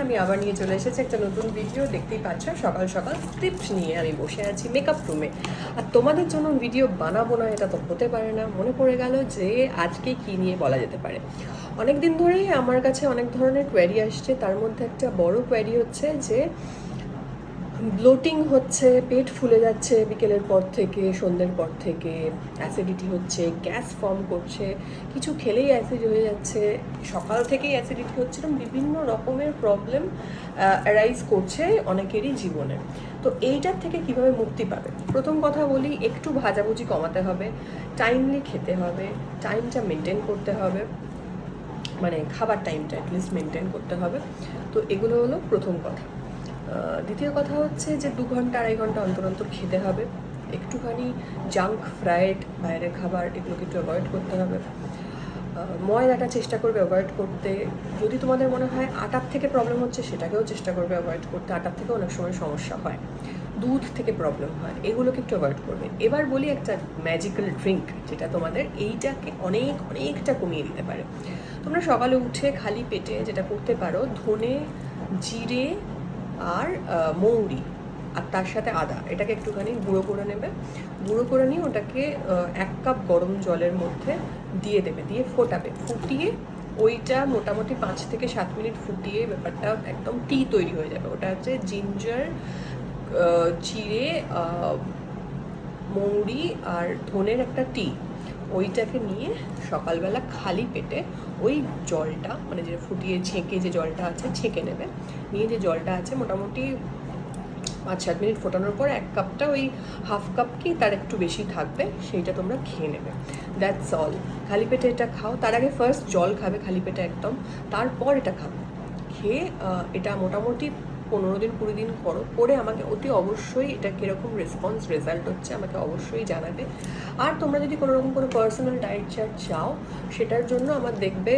আমি আবার নিয়ে চলে এসেছি একটা নতুন ভিডিও। দেখতেই পাচ্ছ সকাল সকাল স্ক্রিপ্ট নিয়ে আমি বসে আছি মেকআপ রুমে। আর তোমাদের জন্য ভিডিও বানাবো না এটা তো হতে পারে না। মনে পড়ে গেল যে আজকে কি নিয়ে বলা যেতে পারে। অনেক দিন ধরেই আমার কাছে অনেক ধরনের কোয়ারি আসছে, তার মধ্যে একটা বড় কোয়ারি হচ্ছে যে ব্লোটিং হচ্ছে, পেট ফুলে যাচ্ছে বিকেলের পর থেকে, সন্ধ্যের পর থেকে, অ্যাসিডিটি হচ্ছে, গ্যাস ফর্ম করছে, কিছু খেলেই অ্যাসিড হয়ে যাচ্ছে, সকাল থেকেই অ্যাসিডিটি হচ্ছে, এরকম বিভিন্ন রকমের প্রবলেম অ্যারাইজ করছে অনেকেরই জীবনে। তো এইটার থেকে কিভাবে মুক্তি পাবে? প্রথম কথা বলি, একটু ভাজাভুজি কমাতে হবে, টাইমলি খেতে হবে, টাইমটা মেনটেন করতে হবে, মানে খাবার টাইমটা অ্যাটলিস্ট মেনটেন করতে হবে। তো এগুলো হলো প্রথম কথা। দ্বিতীয় কথা হচ্ছে যে 2 ঘন্টা 2.5 ঘন্টা অন্তর অন্তর খেতে হবে। একটুখানি জাঙ্ক ফ্রাইড বাইরের খাবার এগুলোকে একটু অ্যাভয়েড করতে হবে। ময়দাটা চেষ্টা করবে অ্যাভয়েড করতে। যদি তোমাদের মনে হয় আটার থেকে প্রবলেম হচ্ছে সেটাকেও চেষ্টা করবে অ্যাভয়েড করতে। আটার থেকে অনেক সময় সমস্যা হয়, দুধ থেকে প্রবলেম হয়, এগুলোকে একটু অ্যাভয়েড করবে। এবার বলি একটা ম্যাজিক্যাল ড্রিঙ্ক যেটা তোমাদের এইটাকে অনেকটা কমিয়ে দিতে পারে। তোমরা সকালে উঠে খালি পেটে যেটা করতে পারো, ধনে, জিরে আর মৌরি আর তার সাথে আদা, এটাকে একটুখানি গুঁড়ো করে নেবে। গুঁড়ো করে নিয়ে ওটাকে 1 কাপ গরম জলের মধ্যে দিয়ে দেবে, দিয়ে ফোটাবে। ফুটিয়ে ওইটা মোটামুটি 5 থেকে 7 মিনিট ফুটিয়ে ব্যাপারটা একদম টি তৈরি হয়ে যাবে। ওটা হচ্ছে জিঞ্জার, জিরে, মৌরি আর ধনের একটা টি। ওইটাকে নিয়ে সকালবেলা খালি পেটে ওই জলটা, মানে যে ফুটিয়ে ছেঁকে যে জলটা আছে ছেঁকে নেবে। নিয়ে যে জলটা আছে মোটামুটি 5-7 মিনিট ফোটানোর পর 1 কাপটা ওই হাফ কাপ কি তার একটু বেশি থাকবে, সেইটা তোমরা খেয়ে নেবে। That's all. খালি পেটে এটা খাও। তার আগে ফার্স্ট জল খাবে খালি পেটে একদম, তারপর এটা খাবে। খেয়ে এটা মোটামুটি 15 দিন 20 দিন করো। করে আমাকে অতি অবশ্যই এটা কীরকম রেজাল্ট হচ্ছে আমাকে অবশ্যই জানাবে। আর তোমরা যদি কোনো রকম কোনো পার্সোনাল ডায়েট চার্ট চাও, সেটার জন্য আমার দেখবে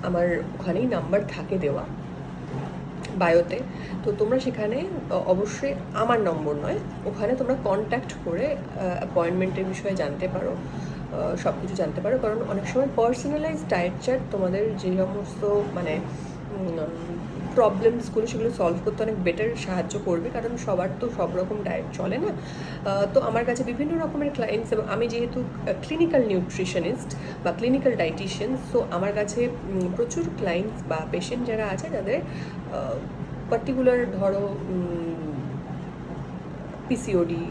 আমার ওখানেই নাম্বার থাকে দেওয়া বায়োতে। তো তোমরা সেখানে অবশ্যই, আমার নম্বর নয়, ওখানে তোমরা কন্ট্যাক্ট করে অ্যাপয়েন্টমেন্টের বিষয়ে জানতে পারো, সব কিছু জানতে পারো। কারণ অনেক সময় পার্সোনালাইজ ডায়েট চার্ট তোমাদের যে সমস্ত মানে প্রবলেমসগুলো সেগুলো সলভ করতে অনেক বেটার সাহায্য করবে। কারণ সবার তো সব রকম ডায়েট চলে না। তো আমার কাছে বিভিন্ন রকমের ক্লায়েন্টস, এবং আমি যেহেতু ক্লিনিক্যাল নিউট্রিশনিস্ট বা ক্লিনিক্যাল ডাইটিশিয়ান, সো আমার কাছে প্রচুর ক্লায়েন্টস বা পেশেন্ট যারা আছে যাদের পার্টিকুলার ধরো পিসিওডি,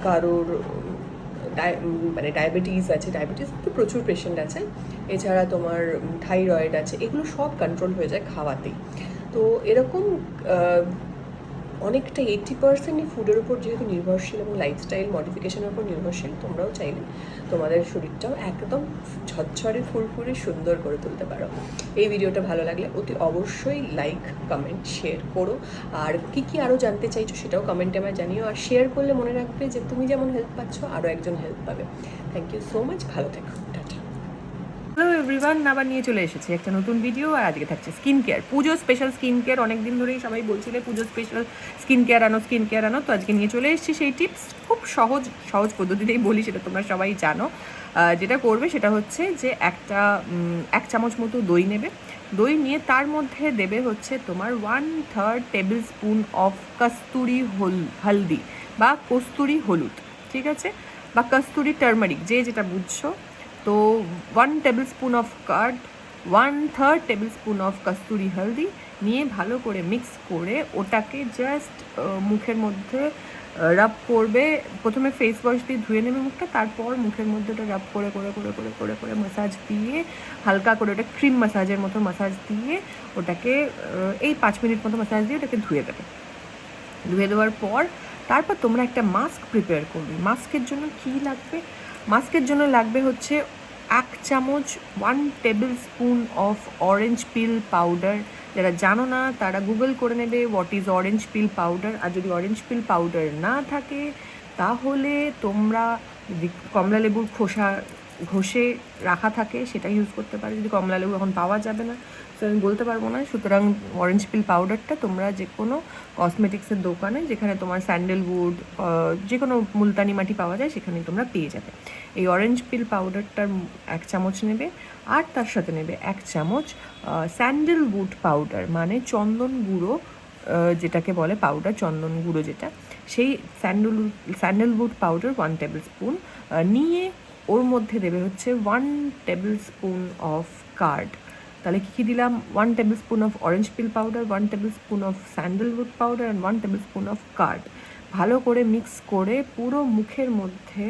কারোর মানে ডায়াবেটিস আছে, ডায়াবেটিস তো প্রচুর পেশেন্ট আছে। এছাড়া তোমার থাইরয়েড আছে, এগুলো সব কন্ট্রোল হয়ে যায় খাওয়াতেই। তো এরকম অনেকটা 80%ই ফুডের উপর যেহেতু নির্ভরশীল এবং লাইফস্টাইল মডিফিকেশনের উপর নির্ভরশীল, তোমরাও চাইলে তোমাদের শরীরটাও একদম ঝরঝরে ফুরফুরে সুন্দর করে তুলতে পারো। এই ভিডিওটা ভালো লাগলে অতি অবশ্যই লাইক, কমেন্ট, শেয়ার করো। আর কী আরও জানতে চাইছো সেটাও কমেন্টে আমায় জানিও। আর শেয়ার করলে মনে রাখবে যে তুমি যেমন হেল্প পাচ্ছ আরও একজন হেল্প পাবে। থ্যাংক ইউ সো মাচ, ভালো থেকো, টাটা। হ্যালো এভরিওয়ান, আবার নিয়ে চলে এসেছি একটা নতুন ভিডিও। আর আজকে থাকছে স্কিন কেয়ার, পুজো স্পেশাল স্কিন কেয়ার। অনেক দিন ধরেই সবাই বলছিলে পুজো স্পেশাল স্কিন কেয়ার আনো। তো আজকে নিয়ে চলে এসেছি সেই টিপস। খুব সহজ পদ্ধতিতেই বলি, সেটা তোমরা সবাই জানো। যেটা করবে সেটা হচ্ছে যে 1 চামচ মতো দই নেবে। দই নিয়ে তার মধ্যে দেবে হচ্ছে তোমার 1/3 টেবিল স্পুন অফ কস্তুরি হলদি বা কস্তুরি হলুদ, ঠিক আছে, বা কস্তুরি টার্মারিক, যে যেটা বুঝছো। তো 1 tablespoon of curd, 1/3 tablespoon of kasturi haldi নিয়ে ভালো করে মিক্স করে ওটাকে জাস্ট মুখের মধ্যে রাব করবে। প্রথমে ফেস ওয়াশ দিয়ে ধুয়ে নেবে মুখটা, তারপর মুখের মধ্যে ওটা রাব করে করে করে করে করে করে মাসাজ দিয়ে হালকা করে ওটা ক্রিম মাসাজের মতো মাসাজ দিয়ে ওটাকে এই 5 মিনিট মতো মাসাজ দিয়ে ওটাকে ধুয়ে দেবে। ধুয়ে দেওয়ার পর তারপর তোমরা একটা মাস্ক প্রিপেয়ার করবে। মাস্কের জন্য কী লাগবে? মাস্কের জন্য লাগবে হচ্ছে 1 চামচ 1 tablespoon of orange peel powder. যারা জানো না তারা গুগল করে নেবে what is orange peel powder. আর যদি অরেঞ্জ পিল পাউডার না থাকে তাহলে তোমরা যদি কমলা লেবুর খোসা ঘষে রাখা থাকে সেটা ইউজ করতে পারো, যদি কমলা লেবু এখন পাওয়া যাবে না তো আমি বলতে পারবো না। সুতরাং অরেঞ্জ পিল পাউডারটা তোমরা যে কোনো কসমেটিক্সের দোকানে যেখানে তোমার স্যান্ডেলউড যে কোনো মুলতানি মাটি পাওয়া যায় সেখানে তোমরা পেয়ে যাবে। এই অরেঞ্জ পিল পাউডারটার 1 চামচ নেবে, আর তার সাথে নেবে 1 চামচ স্যান্ডেলউড পাউডার, মানে চন্দন গুঁড়ো, যেটাকে বলে পাউডার চন্দন গুঁড়ো যেটা, সেই স্যান্ডেলউড পাউডার 1 টেবিল স্পুন নিয়ে ওর মধ্যে দেবে হচ্ছে 1 টেবিল স্পুন অফ কার্ড। তাহলে কী কী দিলাম? 1 tablespoon of orange peel powder, 1 tablespoon of sandalwood powder and 1 tablespoon of card. ভালো করে মিক্স করে পুরো মুখের মধ্যে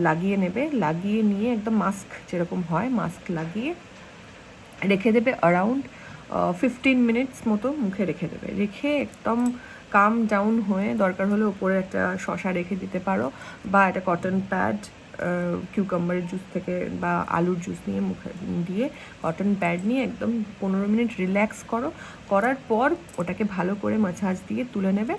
লাগিয়ে নেবে, লাগিয়ে নিয়ে একদম মাস্ক যেরকম হয় মাস্ক লাগিয়ে রেখে দেবে অ্যারাউন্ড 15 মিনিটস মতো মুখে রেখে দেবে। রেখে একদম কাম ডাউন হয়ে দরকার হলে ওপরে একটা শসা রেখে দিতে পারো, বা একটা কটন প্যাড কিউকাম্বারের জুস থেকে বা আলুর জুস নিয়ে মুখে দিয়ে কটন প্যাড নিয়ে একদম 15 মিনিট রিল্যাক্স করো। করার পর ওটাকে ভালো করে মাসাজ দিয়ে তুলে নেবে।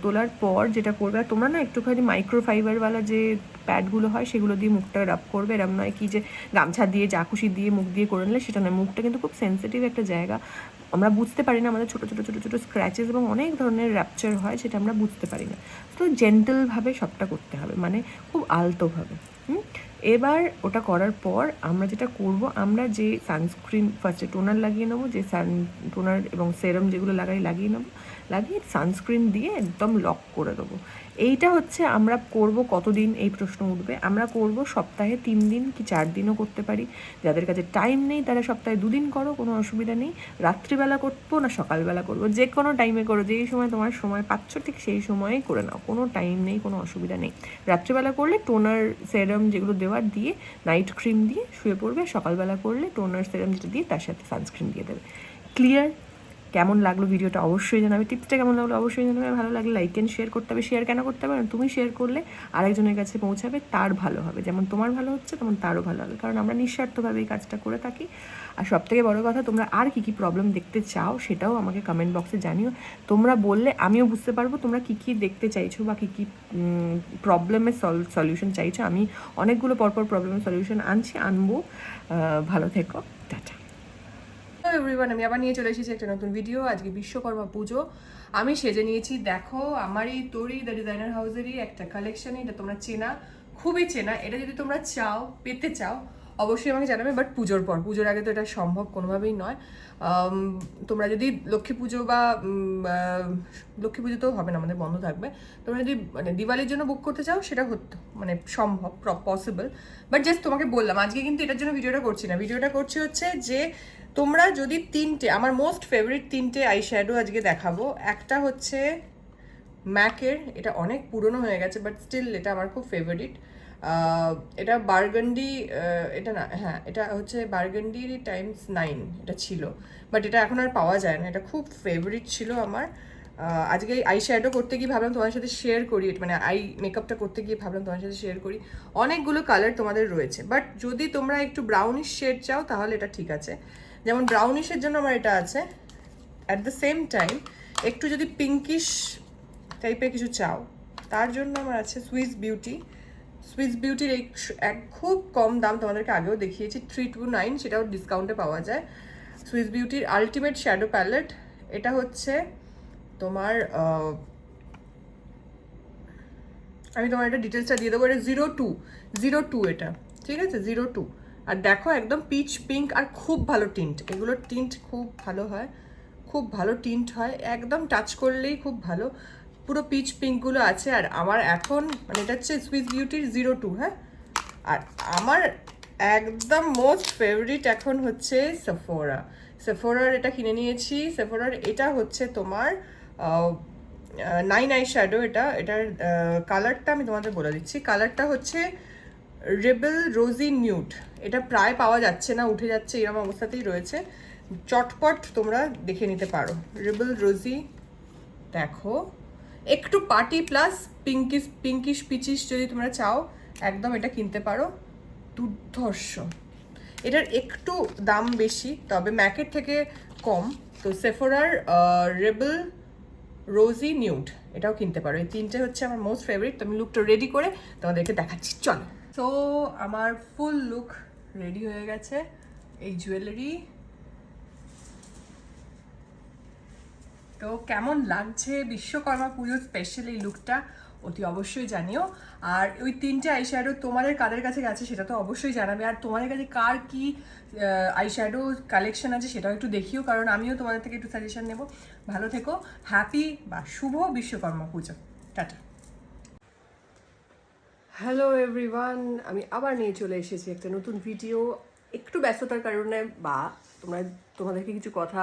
তোলার পর যেটা করবে, তোমরা না একটুখানি মাইক্রোফাইবারওয়ালা যে প্যাডগুলো হয় সেগুলো দিয়ে মুখটা রাব করবে। এরম নয় কি যে গামছা দিয়ে যা খুশি দিয়ে মুখ দিয়ে করে নিলে, সেটা নয়। মুখটা কিন্তু খুব সেন্সিটিভ একটা জায়গা, আমরা বুঝতে পারি না, আমাদের ছোটো ছোটো ছোটো ছোটো স্ক্র্যাচেস এবং অনেক ধরনের র্যাপচার হয়, সেটা আমরা বুঝতে পারি না। তো জেন্টলভাবে সবটা করতে হবে, মানে খুব আলতোভাবে। এবার ওটা করার পর আমরা যেটা করব, আমরা যে সানস্ক্রিন ফার্স্টে টোনার লাগিয়ে নেবো, যে টোনার এবং সেরাম যেগুলো লাগিয়ে নেবো, লাগিয়ে সানস্ক্রিন দিয়ে একদম লক করে দেবো। এইটা হচ্ছে আমরা করব কতদিন, এই প্রশ্ন উঠবে। আমরা করব সপ্তাহে 3 দিন কি 4 দিনও করতে পারি। যাদের কাছে টাইম নেই তারা সপ্তাহে 2 দিন করো, কোনো অসুবিধা নেই। রাত্রিবেলা করবো না সকালবেলা করবো, যে কোনো টাইমে করো, যেই সময় তোমার সময় পাচ্ছ ঠিক সেই সময়েই করে নাও, কোনো টাইম নেই, কোনো অসুবিধা নেই। রাত্রিবেলা করলে টোনার সেরাম যেগুলো দেওয়ার দিয়ে নাইট ক্রিম দিয়ে শুয়ে পড়বে, সকালবেলা করলে টোনার সেরাম যেটা দিয়ে তার সাথে সানস্ক্রিন দিয়ে দেবে। ক্লিয়ার? কেমন লাগলো ভিডিওটা অবশ্যই জানাবে, টিপসটা কেমন লাগলো অবশ্যই জানাবে। ভালো লাগলে লাইক অ্যান্ড শেয়ার করতে হবে। শেয়ার কেন করতে হবে? তুমি শেয়ার করলে আরেকজনের কাছে পৌঁছাবে, তার ভালো হবে। যেমন তোমার ভালো হচ্ছে তেমন তারও ভালো হবে, কারণ আমরা নিঃস্বার্থভাবে এই কাজটা করে থাকি। আর সবথেকে বড় কথা, তোমরা আর কী কী প্রবলেম দেখতে চাও সেটাও আমাকে কমেন্ট বক্সে জানিও। তোমরা বললে আমিও বুঝতে পারবো তোমরা কী কী দেখতে চাইছো বা কী কী প্রবলেমের সলিউশন চাইছো। আমি অনেকগুলো পরপর প্রবলেমের সলিউশন আনবো। ভালো থেকো, টাটা। এভরিওয়ান, আমি আবার নিয়ে চলে এসেছি একটা নতুন ভিডিও। আজকে বিশ্বকর্মা পুজো, আমি সেজে নিয়েছি। দেখো আমার এই তরি দ্য ডিজাইনার হাউসেরই একটা কালেকশন, এটা তোমরা চেনা, খুবই চেনা। এটা যদি তোমরা পেতে চাও অবশ্যই আমাকে জানাবে, বাট পুজোর পর, পুজোর আগে তো এটা সম্ভব কোনোভাবেই নয়। তোমরা যদি লক্ষ্মী পুজো বা লক্ষ্মী পুজো তো হবে না, আমাদের বন্ধ থাকবে। তোমরা যদি মানে দিওয়ালির জন্য বুক করতে চাও সেটা মানে সম্ভব, পসিবল। বাট জাস্ট তোমাকে বললাম, আজকে কিন্তু এটার জন্য ভিডিওটা করছি না। ভিডিওটা করছি হচ্ছে যে তোমরা যদি আমার মোস্ট ফেভারিট 3টে আই শ্যাডো আজকে দেখাবো। একটা হচ্ছে ম্যাকের, এটা অনেক পুরনো হয়ে গেছে বাট স্টিল এটা আমার খুব ফেভারিট। এটা বার্গান্ডি, এটা না, হ্যাঁ এটা হচ্ছে বার্গান্ডি ×9 এটা ছিল, বাট এটা এখন আর পাওয়া যায় না। এটা খুব ফেভারিট ছিল আমার। আজকে আই শ্যাডো করতে গিয়ে ভাবলাম তোমার সাথে শেয়ার করি, মানে আই মেকআপটা করতে গিয়ে ভাবলাম তোমার সাথে শেয়ার করি। অনেকগুলো কালার তোমাদের রয়েছে, বাট যদি তোমরা একটু ব্রাউনিশ শেড চাও তাহলে এটা ঠিক আছে। যেমন ব্রাউনিশের জন্য আমার এটা আছে। অ্যাট দ্য সেম টাইম একটু যদি পিঙ্কিশ টাইপের কিছু চাও তার জন্য আমার আছে সুইস বিউটির এক খুব কম দাম, তোমাদেরকে আগেও দেখিয়েছি, 329, সেটাও ডিসকাউন্টে পাওয়া যায়। সুইস বিউটির আলটিমেট শ্যাডো প্যালেট, এটা হচ্ছে তোমার আমি তোমার এটা ডিটেলসটা দিয়ে দেবো। এটা 02 এটা, ঠিক আছে, 02। আর দেখো একদম পিচ পিঙ্ক, আর খুব ভালো টিন্ট, এগুলোর টিন্ট খুব ভালো হয়, খুব ভালো টিন্ট হয়, একদম টাচ করলেই খুব ভালো, পুরো পিচ পিঙ্কগুলো আছে। আর আমার এখন মানে এটা হচ্ছে সুইস বিউটির 02, হ্যাঁ। আর আমার একদম মোস্ট ফেভারিট এখন হচ্ছে সেফোরার এটা কিনে নিয়েছি। সেফোরার এটা হচ্ছে তোমার 9 আই শ্যাডো। এটার কালারটা আমি তোমাদের বলে দিচ্ছি। কালারটা হচ্ছে রেবেল রোজি নিউড। এটা প্রায় পাওয়া যাচ্ছে না, উঠে যাচ্ছে, এরকম অবস্থাতেই রয়েছে। চটপট তোমরা দেখে নিতে পারো। রেবেল রোজি, দেখো একটু পার্টি প্লাস পিঙ্কিশ পিচিশ যদি তোমরা চাও একদম এটা কিনতে পারো, দুর্ধর্ষ। এটার একটু দাম বেশি, তবে ম্যাকের থেকে কম। তো সেফোরার রেবেল রোজি নিউড এটাও কিনতে পারো। এই 3টে হচ্ছে আমার মোস্ট ফেভারিট। তো আমি লুকটা রেডি করে তোমাদেরকে দেখাচ্ছি, চলো। তো আমার ফুল লুক রেডি হয়ে গেছে, এই জুয়েলারি। তো কেমন লাগছে বিশ্বকর্মা পুজোর স্পেশাল এই লুকটা অতি অবশ্যই জানিও। আর ওই 3টে আইশ্যাডো তোমাদের কাদের কাছে গেছে সেটা তো অবশ্যই জানাবে, আর তোমাদের কাছে কার কি আইশ্যাডো কালেকশন আছে সেটাও একটু দেখিও, কারণ আমিও তোমাদের থেকে একটু সাজেশন নেব। ভালো থেকো, হ্যাপি বা শুভ বিশ্বকর্মা পুজো। টাটা। হ্যালো এভরিওয়ান, আমি আবার নিয়ে চলে এসেছি একটা নতুন ভিডিও। একটু ব্যস্ততার কারণে বা তোমাদেরকে কিছু কথা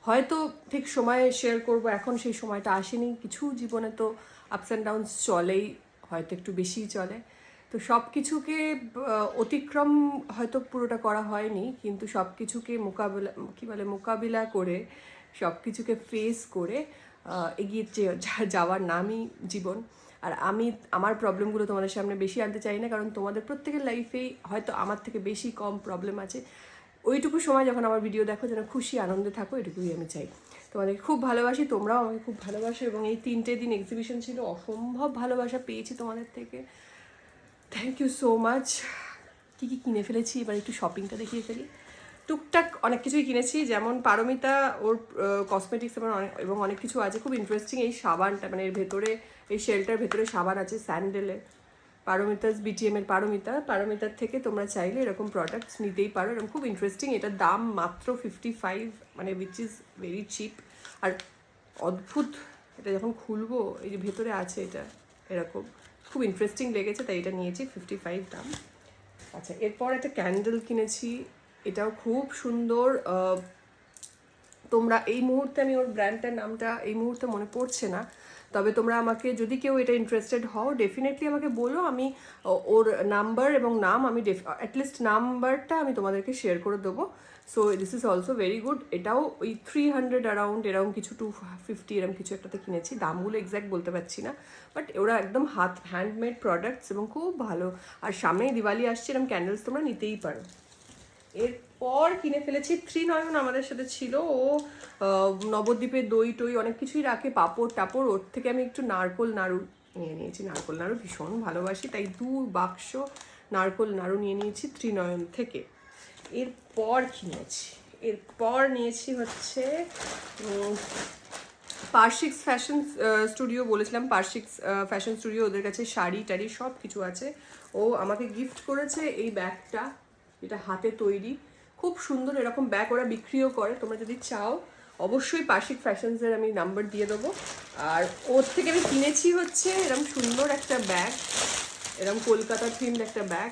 হয়তো ঠিক সময়ে শেয়ার করব, এখন সেই সময়টা আসেনি। কিছু জীবনে তো আপস অ্যান্ড ডাউনস চলেই, হয়তো একটু বেশিই চলে। তো সব কিছুকে অতিক্রম হয়তো পুরোটা করা হয়নি, কিন্তু সব কিছুকে মোকাবিলা করে, সব কিছুকে ফেস করে এগিয়ে যাওয়ার নামই জীবন। আর আমি আমার প্রবলেমগুলো তোমাদের সামনে বেশি আনতে চাই না, কারণ তোমাদের প্রত্যেকের লাইফেই হয়তো আমার থেকে বেশি কম প্রবলেম আছে। ওইটুকু সময় যখন আমার ভিডিও দেখো যেন খুশি আনন্দে থাকো, এটুকুই আমি চাই। তোমাদেরকে খুব ভালোবাসি, তোমরাও আমাকে খুব ভালোবাসো, এবং এই 3টে দিন এক্সিবিশন ছিল, অসম্ভব ভালোবাসা পেয়েছি তোমাদের থেকে। Thank you so much. কী কী কিনে ফেলেছি এবার একটু শপিংটা দেখিয়ে ফেলি। টুকটাক অনেক কিছুই কিনেছি, যেমন পারমিতা ওর কসমেটিক্স এবং অনেক কিছু আছে। খুব ইন্টারেস্টিং এই সাবানটা, মানে এর ভেতরে, এই শেলটার ভেতরে সাবান আছে স্যান্ডেলে, পারমিতাস বিটিএমের পারমিতার থেকে তোমরা চাইলে এরকম প্রোডাক্টস নিতেই পারো। এরকম খুব ইন্টারেস্টিং, এটার দাম মাত্র 55, মানে উইচ ইজ ভেরি চিপ। আর অদ্ভুত, এটা যখন খুলবো এই যে ভেতরে আছে এটা এরকম, খুব ইন্টারেস্টিং লেগেছে, তাই এটা নিয়েছি 55 দাম। আচ্ছা, এরপর একটা ক্যান্ডেল কিনেছি, এটাও খুব সুন্দর। তোমরা এই মুহূর্তে, আমি ওর ব্র্যান্ডটার নামটা এই মুহূর্তে মনে পড়ছে না, তবে তোমরা আমাকে যদি কেউ এটা ইন্টারেস্টেড হও ডেফিনেটলি আমাকে বলো, আমি ওর নাম্বার এবং নাম আমি অ্যাটলিস্ট নাম্বারটা আমি তোমাদেরকে শেয়ার করে দেবো। So this is also very good. এটাও ওই 300 অ্যারাউন্ড, এরকম কিছু 250 এরকম কিছু একটাতে কিনেছি, দামগুলো এক্স্যাক্ট বলতে পারছি না, বাট ওরা একদম হ্যান্ডমেড প্রোডাক্টস এবং খুব ভালো। আর সামনেই দিওয়ালি আসছে, এরকম ক্যান্ডেলস তোমরা নিতেই পারো। এরপর কিনে ফেলেছি ত্রিনয়ন, আমাদের সাথে ছিল ও, নবদ্বীপের দই টই অনেক কিছুই রাখে, পাঁপড় টাপড়, ওর থেকে আমি একটু নারকোল নাড়ু নিয়ে নিয়েছি। নারকোল নাড়ু ভীষণ ভালোবাসি, তাই 2 বাক্স নারকোল নাড়ু নিয়ে নিয়েছি ত্রিনয়ন থেকে। এরপর নিয়েছি হচ্ছে পার্শিক্স ফ্যাশন স্টুডিও, বলেছিলাম পার্শিক্স ফ্যাশন স্টুডিও, ওদের কাছে শাড়ি টাড়ি সব কিছু আছে। ও আমাকে গিফট করেছে এই ব্যাগটা, এটা হাতে তৈরি, খুব সুন্দর। এরকম ব্যাগ ওরা বিক্রিও করে, তোমরা যদি চাও অবশ্যই পার্শিক ফ্যাশনসের আমি নাম্বার দিয়ে দেবো। আর ওর থেকে আমি কিনেছি হচ্ছে এরকম সুন্দর একটা ব্যাগ, এরকম কলকাতা থিমড একটা ব্যাগ।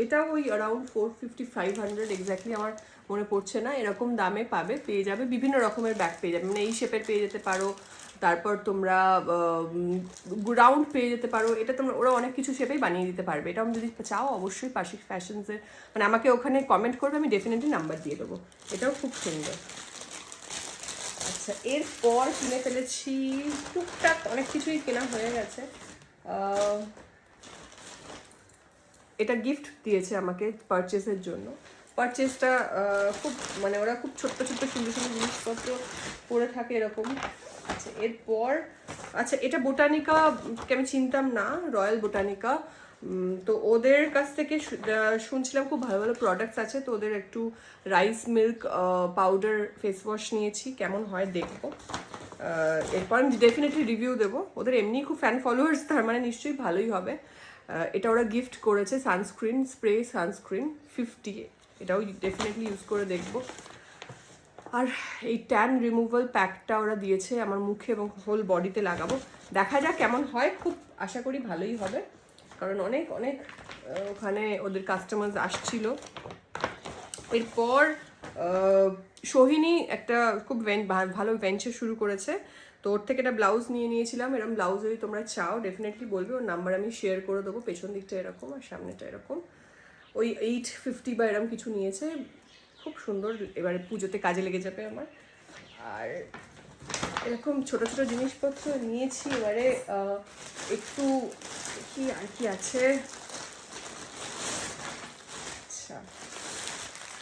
এটাও ওই অ্যারাউন্ড 450-500 এক্স্যাক্টলি আমার মনে পড়ছে না, এরকম দামে পেয়ে যাবে। বিভিন্ন রকমের ব্যাগ পেয়ে যাবে, মানে এই শেপের পেয়ে যেতে পারো, তারপর তোমরা রাউন্ড পেয়ে যেতে পারো। এটা তোমরা, ওরা অনেক কিছু শেপেই বানিয়ে দিতে পারবে। এটা আমি যদি চাও অবশ্যই পার্শিক ফ্যাশনসের, মানে আমাকে ওখানে কমেন্ট করবে, আমি ডেফিনেটলি নাম্বার দিয়ে দেবো। এটাও খুব সুন্দর। আচ্ছা, এরপর কিনে ফেলেছি টুকটাক অনেক কিছুই কেনা হয়ে গেছে। এটা গিফট দিয়েছে আমাকে পারচেসের জন্য। পারচেসটা খুব, মানে ওরা খুব ছোট্ট ছোট্ট সুন্দর সুন্দর জিনিসপত্র করে থাকে এরকম। আচ্ছা, এরপর আচ্ছা, এটা বোটানিকাকে আমি চিনতাম না, রয়্যাল বোটানিকা। তো ওদের কাছ থেকে শুনছিলাম খুব ভালো ভালো প্রোডাক্টস আছে, তো ওদের একটু rice milk powder face wash নিয়েছি, কেমন হয় দেখবো। এরপর আমি ডেফিনেটলি রিভিউ দেবো। ওদের এমনি খুব ফ্যান ফলোয়ার্স, তার মানে নিশ্চয়ই ভালোই হবে। এটা ওরা গিফট করেছে, সানস্ক্রিন, স্প্রে সানস্ক্রিন 50, এটাও ডেফিনেটলি ইউজ করে দেখব। আর এই ট্যান রিমুভাল প্যাকটা ওরা দিয়েছে আমার মুখে এবং হোল বডিতে লাগাবো, দেখা যাক কেমন হয়। খুব আশা করি ভালোই হবে, কারণ অনেক অনেক ওখানে ওদের কাস্টমার্স আসছিল। এরপর সোহিনী একটা খুব ভালো ভেঞ্চার শুরু করেছে, তো ওর থেকে একটা ব্লাউজ নিয়ে নিয়েছিলাম। এরকম ব্লাউজ যদি তোমরা চাও ডেফিনেটলি বলবে, ওর নাম্বার আমি শেয়ার করে দেবো। পেছন দিকটা এরকম আর সামনেটা এরকম, ওই 850 বা এরকম কিছু নিয়েছে, খুব সুন্দর। এবারে পুজোতে কাজে লেগে যাবে আমার। আর এরকম ছোট ছোট জিনিসপত্র নিয়েছি। এবারে একটু কি আর কি আছে। আচ্ছা,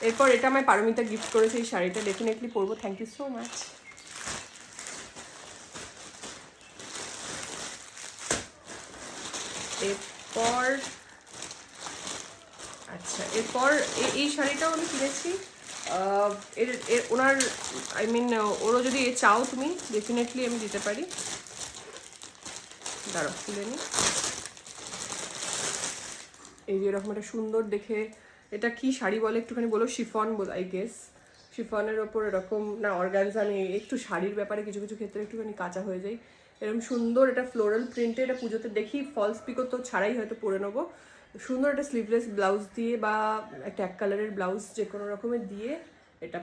এরপর এটা আমায় পারমিতা গিফট করেছে, এই শাড়িটা ডেফিনেটলি পরবো। Thank you so much. এরপর আচ্ছা, এরপর এই শাড়িটাও আমি কিনেছি। এর এর ওনার ওরও যদি চাও তুমি ডেফিনেটলি আমি দিতে পারি। দাঁড়াও খুলে নিই। এই যে এরকম একটা সুন্দর দেখে, এটা কি শাড়ি বলে একটুখানি বলো? শিফন বল, আই গেস। শিফনের ওপর এরকম না অর্গানজা, আমি একটু শাড়ির ব্যাপারে কিছু কিছু ক্ষেত্রে একটুখানি কাঁচা হয়ে যায়। এরকম সুন্দর এটা ফ্লোরাল প্রিন্টে, এটা পুজোতে দেখি ফলস পিকো তো ছাড়াই হয়তো পরে নেবো। সুন্দর একটা স্লিভলেস ব্লাউজ দিয়ে বা একটা এক কালারের ব্লাউজ যে কোনো রকমের দিয়ে এটা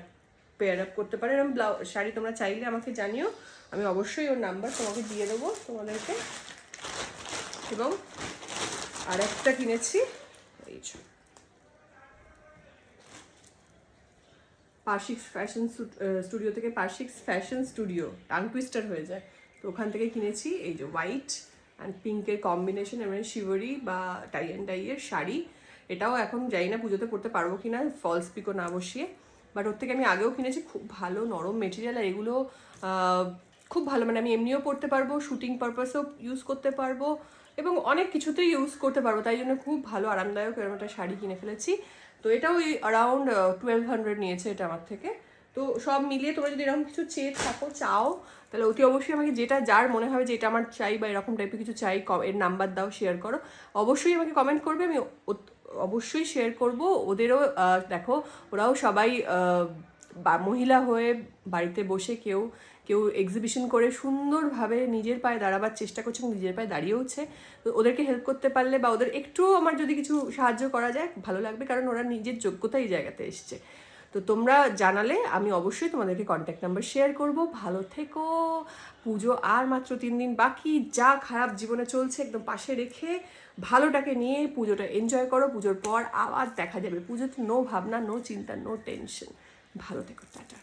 পেয়ার আপ করতে পারে। এরকম শাড়ি তোমরা চাইলে আমাকে জানিও, আমি অবশ্যই ওর নাম্বার তোমাকে দিয়ে দেবো তোমাদেরকে। এবং আর একটা কিনেছি এই পার্শিক্স ফ্যাশন স্টুডিও থেকে, পার্শিক্স ফ্যাশন স্টুডিও টাং টুইস্টার হয়ে যায়, তো ওখান থেকে কিনেছি এই যে হোয়াইট অ্যান্ড পিঙ্কের কম্বিনেশন, মানে শিভারি বা টাই অ্যান্ড ডাইয়ের শাড়ি। এটাও এখন জানি না পুজোতে পরতে পারবো কি না ফলস পিকো না বসিয়ে, বাট ওর থেকে আমি আগেও কিনেছি। খুব ভালো নরম মেটেরিয়াল, আর এগুলো খুব ভালো, মানে আমি এমনিও পরতে পারবো, শুটিং পারপাসেও ইউজ করতে পারবো এবং অনেক কিছুতেই ইউজ করতে পারবো, তাই জন্য খুব ভালো আরামদায়ক এরকম একটা শাড়ি কিনে ফেলেছি। তো এটাও ওই অ্যারাউন্ড 1200 নিয়েছে এটা আমার থেকে। তো সব মিলিয়ে তোমরা যদি এরকম কিছু চাও তাহলে অতি অবশ্যই আমাকে যেটা যার মনে হবে যে এটা আমার চাই বা এরকম টাইপের কিছু চাই, এর নাম্বার দাও, শেয়ার করো, অবশ্যই আমাকে কমেন্ট করবে, আমি অবশ্যই শেয়ার করব। ওদেরও দেখো, ওরাও সবাই মহিলা হয়ে বাড়িতে বসে কেউ কেউ এক্সিবিশন করে সুন্দরভাবে নিজের পায়ে দাঁড়াবার চেষ্টা করছে এবং নিজের পায়ে দাঁড়িয়েওছে। তো ওদেরকে হেল্প করতে পারলে বা ওদের একটু আমার যদি কিছু সাহায্য করা যায় ভালো লাগবে, কারণ ওরা নিজের যোগ্যতা এই জায়গাতে এসছে। তো তোমরা জানালে আমি অবশ্যই তোমাদেরকে কন্ট্যাক্ট নাম্বার শেয়ার করব। ভালো থেকো, পুজো আর মাত্র 3 দিন বাকি, যা খারাপ জীবনে চলছে একদম পাশে রেখে ভালোটাকে নিয়ে পুজোটা এনজয় করো। পুজোর পর আবার দেখা যাবে। পুজোতে নো ভাবনা, নো চিন্তা, নো টেনশন। ভালো থেকো, টাটা।